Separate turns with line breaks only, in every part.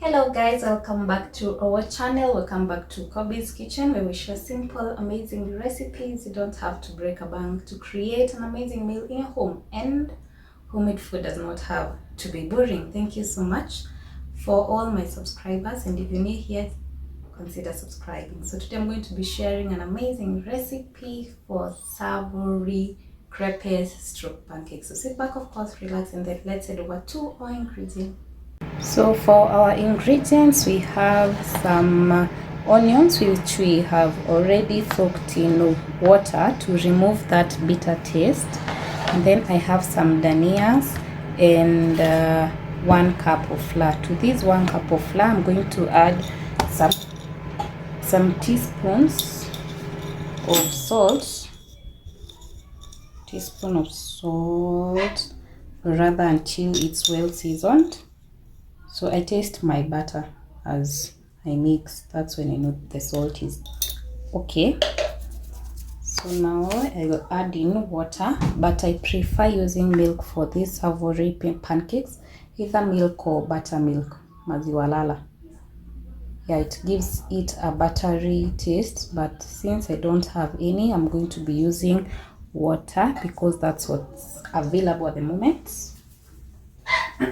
Hello guys, welcome back to our channel. Welcome back to Kobe's Kitchen, where we share simple, amazing recipes. You don't have to break a bank to create an amazing meal in your home, and homemade food does not have to be boring. Thank you so much for all my subscribers, and if you're new here, consider subscribing. So today I'm going to be sharing an amazing recipe for savoury crepes stroke pancakes. So sit back, of course, relax, and then let's head over to our ingredients. So for our ingredients, we have some onions which we have already soaked in water to remove that bitter taste. And then I have some danias and 1 cup of flour. To this 1 cup of flour, I'm going to add some teaspoons of salt. Teaspoon of salt, rather, until it's well seasoned. So I taste my butter as I mix. That's when I know the salt is okay. So now I will add in water, but I prefer using milk for these savoury pancakes, either milk or buttermilk, maziwa lala. Yeah, it gives it a buttery taste, but since I don't have any, I'm going to be using water because that's what's available at the moment.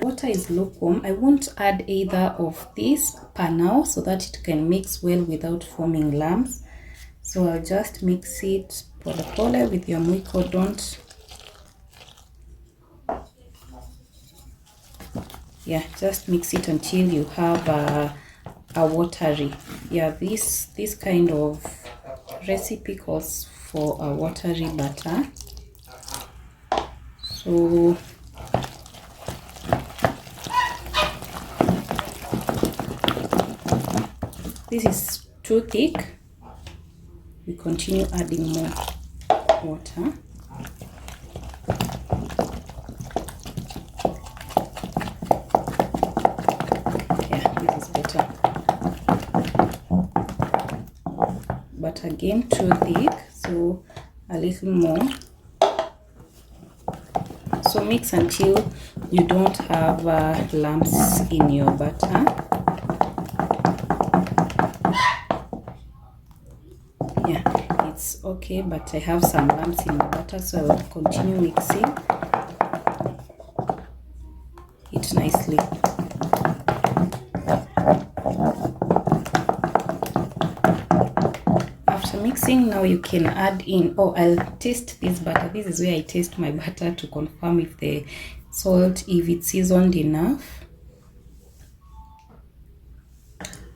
Water is lukewarm. I won't add either of these per now so that it can mix well without forming lumps. So I'll just mix it pole pole with your mwiko. Just mix it until you have a watery. This kind of recipe calls for a watery batter. So this is too thick. We continue adding more water. This is better. But again, too thick, so a little more. So mix until you don't have lumps in your batter. It's okay, but I have some lumps in the butter, so I will continue mixing it nicely. After mixing, now you can add in, I'll taste this butter. This is where I taste my butter to confirm if the salt, if it's seasoned enough,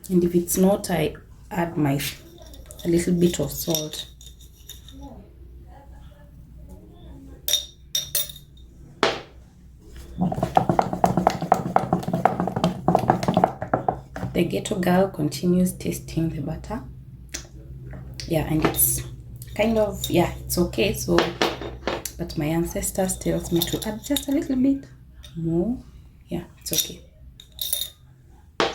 and if it's not, I add a little bit of salt. The ghetto girl continues tasting the butter. And it's kind of, it's okay. So, but my ancestors tells me to add just a little bit more. It's okay.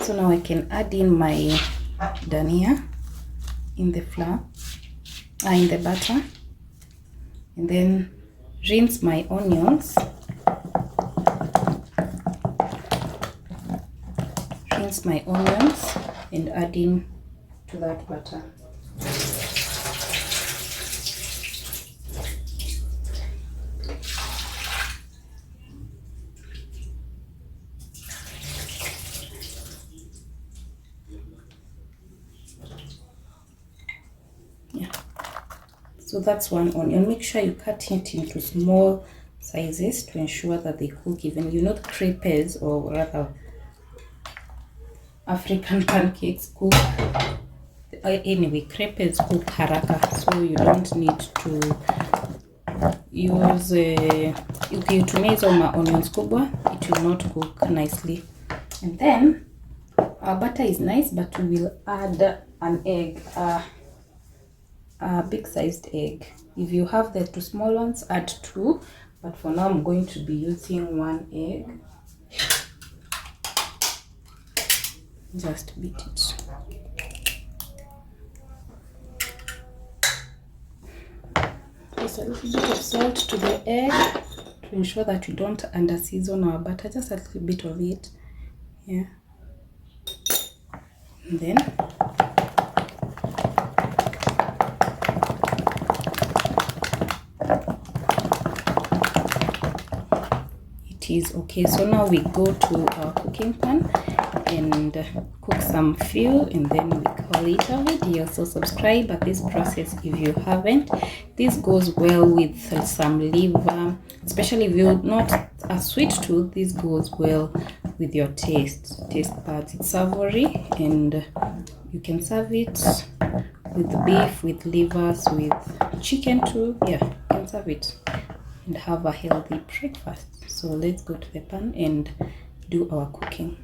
So now I can add in my dania in the flour, in the butter, and then rinse my onions. And add in to that butter. So that's one onion. Make sure you cut it into small sizes to ensure that they cook even. The crepes, or rather African pancakes, cook anyway. Crepes cook haraka, so you don't need to use ukitumia hizo onions kubwa, it will not cook nicely. And then our butter is nice, but we will add an egg, a big sized egg. If you have the 2 small ones, add 2, but for now I'm going to be using 1 egg. Just beat it. Just a little bit of salt to the egg to ensure that we don't under season our butter. Just a little bit of it. And then it is okay. So now we go to our cooking pan and cook some few, and then we call it a video. So subscribe at this process if you haven't. This goes well with some liver, especially if you're not a sweet tooth. This goes well with your taste buds. It's savory, and you can serve it with beef, with livers, with chicken too. Yeah, you can serve it and have a healthy breakfast. So let's go to the pan and do our cooking.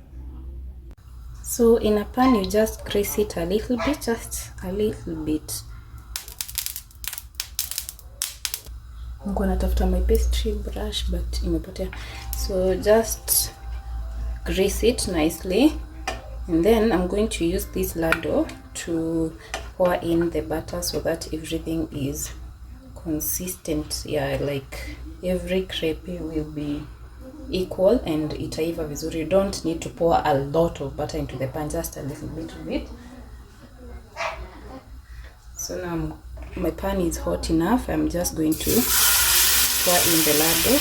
So in a pan, you just grease it a little bit, just a little bit. I'm gonna tafuta my pastry brush, but imepotea. So just grease it nicely, and then I'm going to use this ladle to pour in the butter so that everything is consistent. Yeah, like every crepe will be equal and itaiva vizuri. You don't need to pour a lot of butter into the pan, just a little bit of it. So now my pan is hot enough. I'm just going to pour in the ladle.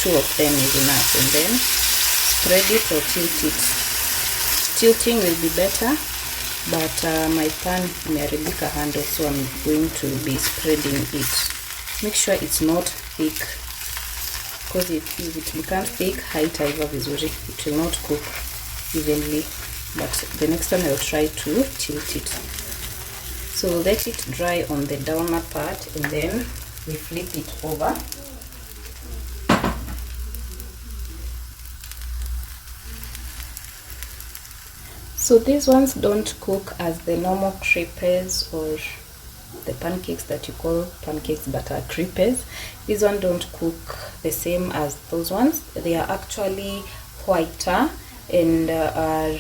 2 of them is enough, and then spread it or tilt it. Tilting will be better, but my pan imeharibika handle, so I'm going to be spreading it. Make sure it's not thick, because if it becomes thick, haitaiva vizuri, it will not cook evenly. But the next time I'll try to tilt it. So let it dry on the downer part, and then we flip it over. So these ones don't cook as the normal crepes or the pancakes that you call pancakes but are crepes. These ones don't cook the same as those ones. They are actually whiter, and are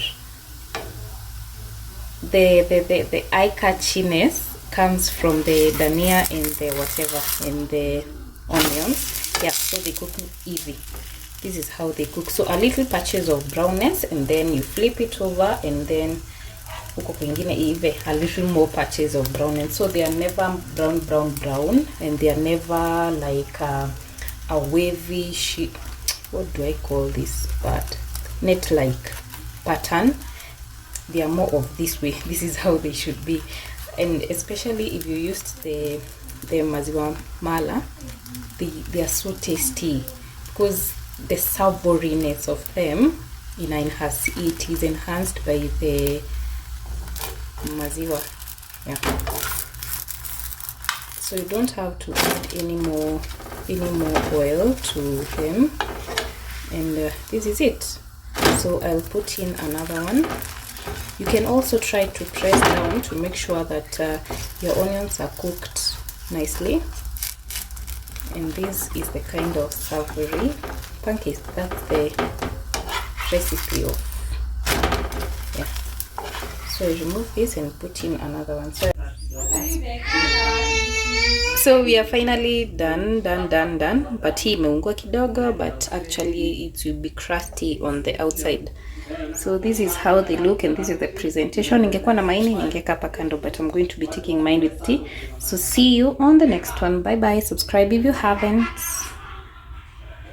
the eye catchiness comes from the dania and the whatever and the onions. Yeah, so they cook easy. This is how they cook. So a little patches of brownness, and then you flip it over, and then a little more patches of brownness. So they are never brown, and they are never like a wavy sheet. What do I call this part? Net-like pattern. They are more of this way. This is how they should be. And especially if you used the maziwa mala, they are so tasty, because the savouriness of them it is enhanced by the maziwa. Yeah, so you don't have to add any more oil to them, and this is it. So I'll put in another one. You can also try to press down to make sure that your onions are cooked nicely. And this is the kind of savoury pancakes. That's the recipe of, yeah. So I remove this and put in another one. So we are finally done. But hii imeungua kidogo, but actually it will be crusty on the outside. So this is how they look, and this is the presentation. Ningekuwa na maini ningeka hapa kando, but I'm going to be taking mine with tea. So see you on the next one. Bye bye. Subscribe if you haven't.